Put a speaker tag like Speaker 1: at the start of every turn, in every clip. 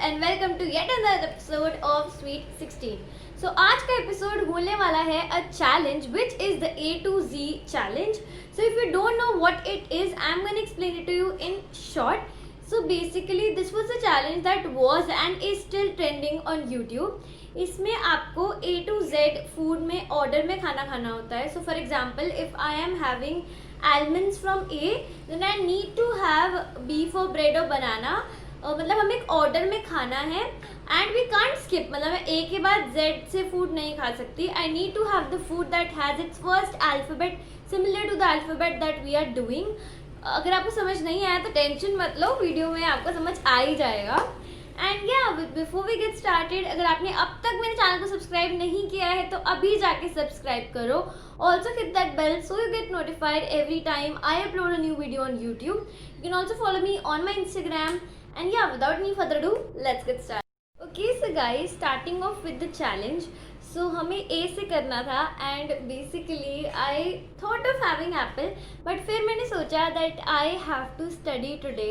Speaker 1: And welcome to yet another episode of sweet 16। So आज का episode होने वाला है a challenge which is the A to Z challenge. So if you don't know what it is, I am gonna explain it to you in short. So basically this was a challenge that was and is still trending on YouTube. इसमें आपको A to Z food में order में खाना खाना होता है. So for example, if I am having almonds from A, then I need to have beef or bread or banana. मतलब हमें एक ऑर्डर में खाना है एंड वी कांट स्किप, मतलब मैं ए के बाद जेड से फूड नहीं खा सकती. I need to have the food that has its first alphabet similar to the alphabet that we are doing. अगर आपको समझ नहीं आया तो टेंशन मत लो, वीडियो में आपको समझ आ ही जाएगा. एंड या बिफोर वी गेट स्टार्टेड, अगर आपने अब तक मेरे चैनल को सब्सक्राइब नहीं किया है तो अभी जाके सब्सक्राइब करो. Also hit that bell so you get notified every time I upload a new video on YouTube. You can also follow me on my Instagram. And yeah without any further do, let's get start. Okay so guys, starting off with the challenge. So हमें A से करना था and basically I thought of having apple, but फिर मैंने सोचा that I have to study today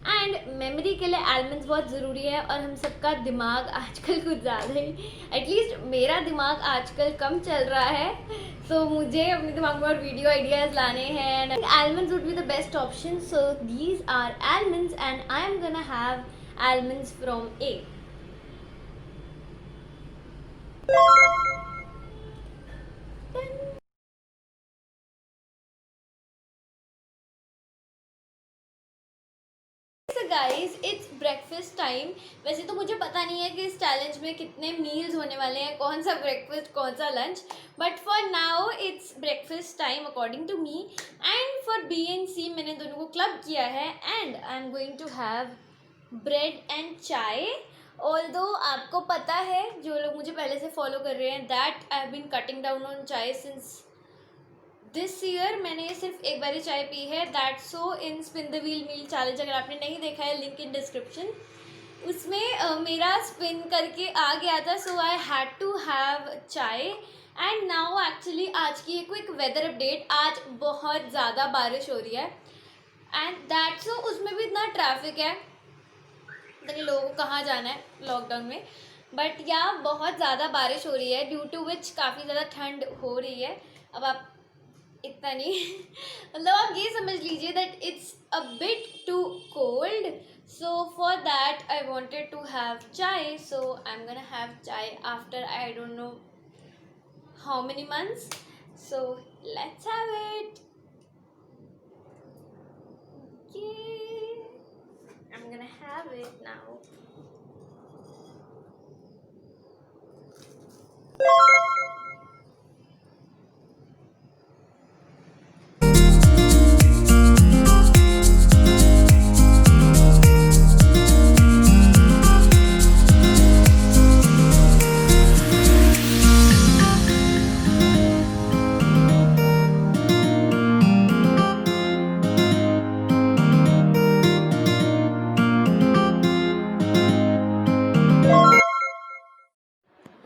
Speaker 1: and memory के लिए almonds बहुत ज़रूरी है. और हम सबका दिमाग आजकल कुछ ज़्यादा ही, एटलीस्ट मेरा दिमाग आजकल कम चल रहा है. सो मुझे अपने दिमाग में और वीडियो आइडियाज़ लाने हैं and almonds would be the best option. So these are almonds and I am gonna have almonds from A. Guys it's breakfast time. वैसे तो मुझे पता नहीं है कि इस चैलेंज में कितने मील्स होने वाले हैं, कौन सा ब्रेकफास्ट कौन सा lunch, but for now it's breakfast time according to me. And for B and C मैंने दोनों को क्लब किया है and I am going to have bread and chai. Although आपको पता है, जो लोग मुझे पहले से फॉलो कर रहे हैं, that I have been cutting down on chai since this year. मैंने सिर्फ एक बार ही चाय पी है, that so in spin the wheel meal challenge. अगर आपने नहीं देखा है, लिंक इन डिस्क्रिप्शन. उसमें मेरा स्पिन करके आ गया था, सो आई हैड टू हैव चाय. एंड नाउ एक्चुअली आज की एक क्विक वेदर अपडेट. आज बहुत ज़्यादा बारिश हो रही है एंड दैट सो उसमें भी इतना ट्रैफिक है, पता लोगों को कहाँ जाना है लॉकडाउन में. बट या बहुत ज़्यादा बारिश हो रही है, ड्यू टू विच काफ़ी ज़्यादा ठंड हो रही है. अब आप इतना नहीं मतलब आप ये समझ लीजिए that it's a bit too cold. So for that I wanted to have chai. So I am gonna have chai after I don't know how many months. So let's have it. I'm gonna have it now.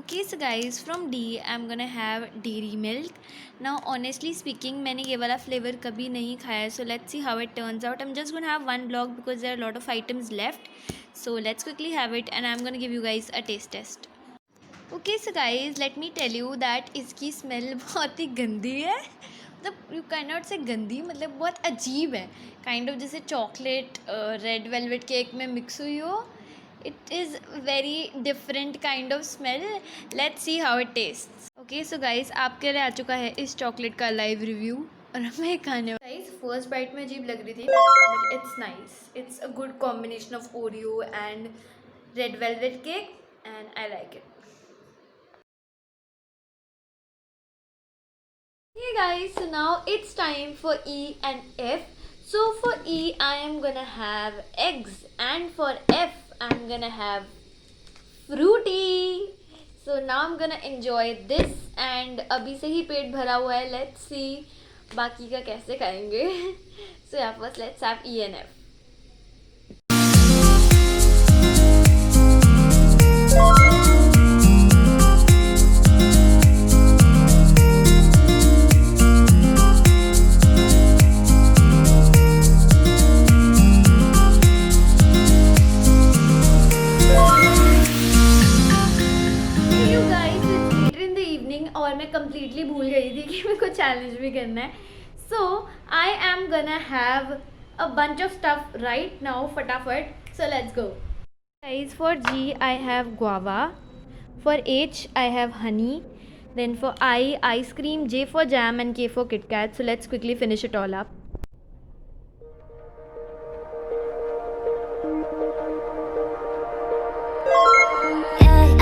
Speaker 1: Okay, so guys, from D I'm gonna have dairy milk. Now honestly speaking, मैंने ये वाला flavour कभी नहीं खाया है, so let's see how it turns out. I'm just gonna have one block because there are a lot of items left. So let's quickly have it and I'm gonna give you guys a taste test. Okay, so guys, let me tell you that इसकी smell बहुत ही गंदी है. मतलब you can not से गंदी, मतलब बहुत अजीब है. काइंड ऑफ जैसे चॉकलेट रेड वेलवेट केक में मिक्स हुई हो. It is very different kind of smell. Let's see how it tastes. Okay, so guys, आपके लिए आ चुका है इस चॉकलेट का लाइव रिव्यू और मैं खाने. Guys, फर्स्ट बाइट में अजीब लग रही थी, but it's nice. It's a good combination of Oreo and red velvet cake, and I like it. Hey guys, so now it's time for E and F. So for E, I am gonna have eggs, and for F, I'm gonna have fruity. So now I'm gonna enjoy this and अभी से ही पेट भरा हुआ है. Let's see बाकी का कैसे खाएंगे. So yeah, first let's have E and F. Challenge भी करना है. So I am gonna have a bunch of stuff right now, फटाफट. So let's go. Guys, for G I have guava. For H I have honey. Then for I, ice cream. J for jam and K for Kit Kat. So let's quickly finish it all up.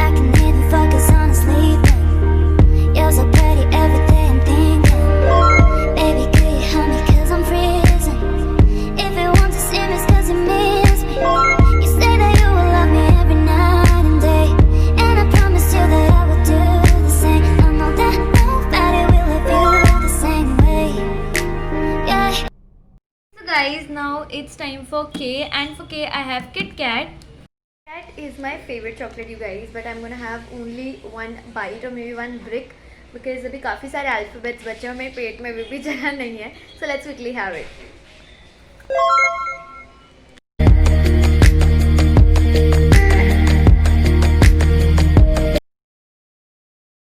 Speaker 2: I can even focus on sleeping. You're so pretty every day I'm thinking. Baby, could you help me 'cause I'm freezing. If you want to see me, it's 'cause you miss me. You say that you will love me every night and day, and I promise you that I will do the same. I know that nobody will love you the same way. Yeah.
Speaker 1: So guys, now it's time for K, and for K I have Kit Kat. That is my favorite chocolate, you guys, but I'm gonna have only one bite or maybe one brick because अभी काफ़ी सारे alphabets बचे हैं और मेरे पेट में भी जगह नहीं है. So let's quickly have it.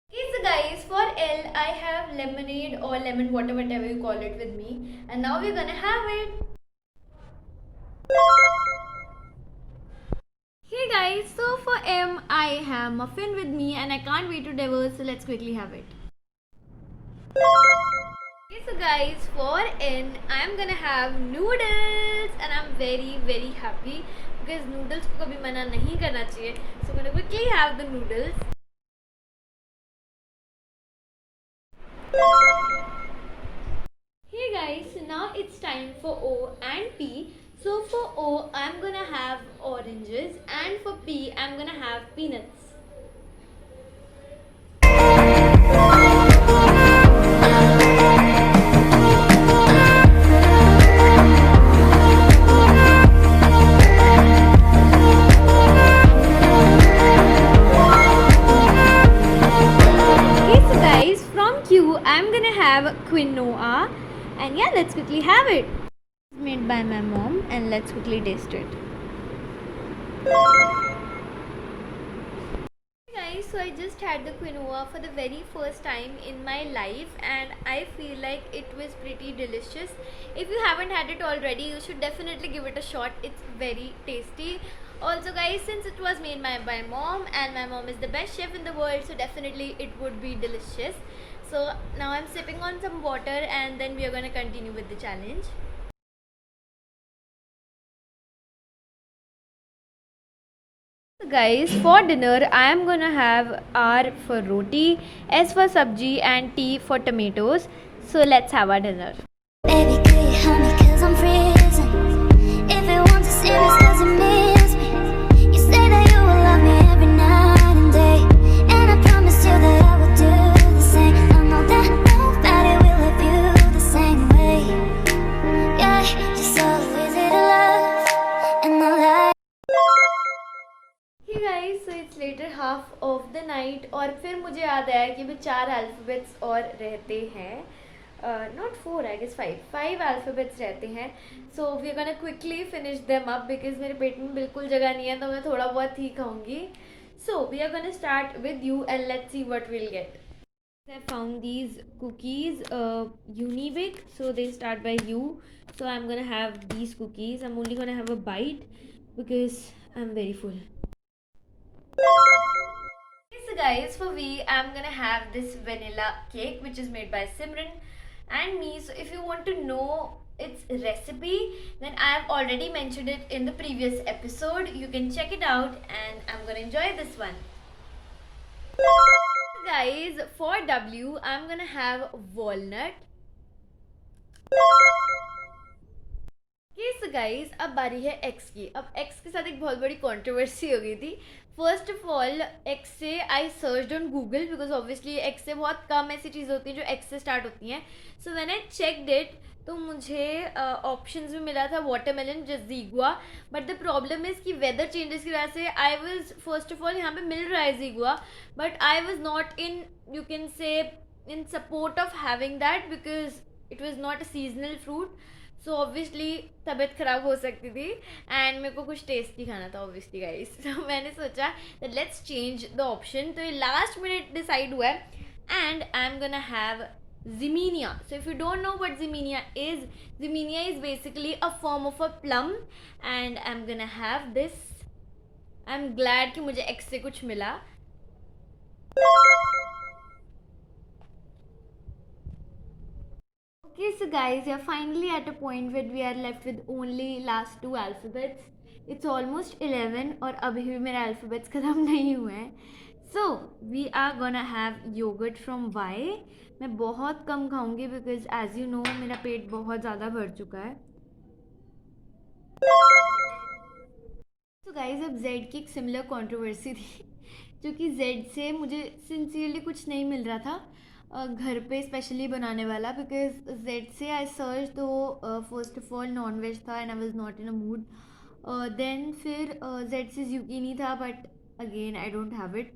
Speaker 1: Okay, so guys, for L I have lemonade or lemon water, whatever you call it, with me, and now we're gonna have it. Hey guys, so for M I have muffin with me and I can't wait to devour, so let's quickly have it. Okay, so guys, for N I am gonna have noodles and I'm very happy because noodles को कभी मना नहीं करना चाहिए. So I'm gonna quickly have the noodles. Hey guys, so now it's time for O and P. So for O, I'm gonna have oranges, and for P, I'm gonna have peanuts. Okay, so guys, from Q, I'm gonna have quinoa, and yeah, let's quickly have it. Made by my mom, and let's quickly taste it. Hey guys, so I just had the quinoa for the very first time in my life and I feel like it was pretty delicious. If you haven't had it already, you should definitely give it a shot. It's very tasty. Also guys, since it was made by my mom and my mom is the best chef in the world, so definitely it would be delicious. So now I'm sipping on some water and then we are going to continue with the challenge. So guys, for dinner I am gonna have R for roti, S for sabji and T for tomatoes. So let's have our dinner.
Speaker 2: Baby, could you help me 'cause I'm freezing. If you want to see me, it's 'cause you miss me. You say that you will love me every night and day, and I promise you that I will do the same. I know that nobody will love you the same way. Yeah, you're so easy to love, and I like.
Speaker 1: Hey guys, so it's later half of the night और फिर मुझे याद आया कि भी 4 alphabets और रहते हैं. Not 4, I guess 5 अल्फ़ाबेट्स रहते हैं. So we are gonna quickly finish them up because मेरे पेट में बिल्कुल जगह नहीं है तो मैं थोड़ा बहुत ही खाऊंगी. So we are gonna start with U and let's see what we'll get. I found these cookies, Unibig, so they start by U. So I'm gonna have these cookies. I'm only gonna have a bite because I'm very full. So guys, for V, I'm gonna have this vanilla cake which is made by Simran and me. So if you want to know its recipe, then I have already mentioned it in the previous episode. You can check it out and I'm gonna enjoy this one. Guys, for W, I'm gonna have walnut. So guys, अब बारी है X की. अब X के साथ एक बहुत बड़ी कंट्रोवर्सी हो गई थी. फर्स्ट ऑफ ऑल, X से I searched on Google because obviously X से बहुत कम ऐसी चीज़ें होती हैं जो X से स्टार्ट होती हैं. So when I checked it तो मुझे ऑप्शंस में मिला था वाटरमेलन, जजीगुआ, बट द प्रॉब्लम इज़ कि वेदर चेंजेस की वजह से I was first of all यहाँ पे मिल रहा है जीगुआ, but I was not in, you can say, in support of having that because it was not a seasonal fruit. So obviously तबीयत ख़राब हो सकती थी एंड मेरे को कुछ टेस्टी खाना था ऑब्वियसली गाइस. तो मैंने सोचा that let's change the option. तो ये लास्ट मिनट डिसाइड हुआ है and I am gonna have Zinnia. So if you don't know what Zinnia is basically a form of a plum, and I'm gonna have this. I'm glad कि मुझे X से कुछ मिला. Okay, so guys, we are finally at a point where we are left with only last two alphabets. It's almost 11 और अभी भी मेरे alphabets ख़त्म नहीं हुए हैं. So we are gonna have yogurt from Y. मैं बहुत कम खाऊंगी because as you know मेरा पेट बहुत ज़्यादा भर चुका है. So guys, अब Z की एक सिमिलर कंट्रोवर्सी थी क्योंकि Z से मुझे सिंसियरली कुछ नहीं मिल रहा था घर पे स्पेशली बनाने वाला, बिकॉज जेड से आई सर्च तो first of all non veg था and I was not in a mood. Then फिर जेड से ज़ुकीनी था but again I don't have it.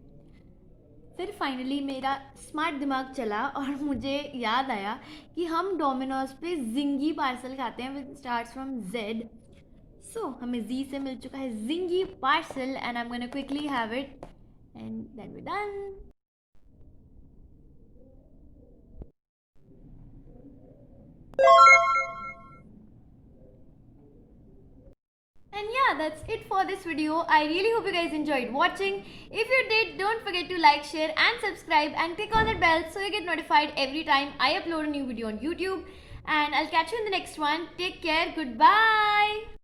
Speaker 1: फिर फाइनली मेरा स्मार्ट दिमाग चला और मुझे याद आया कि हम डोमिनोज पे जिंगी पार्सल खाते हैं which starts from Z. So हमें जी से मिल चुका है zingy parcel and I am gonna quickly have it and then we done. And yeah, that's it for this video. I really hope you guys enjoyed watching. If you did, don't forget to like, share and subscribe and click on that bell so you get notified every time I upload a new video on YouTube. And I'll catch you in the next one. Take care. Goodbye.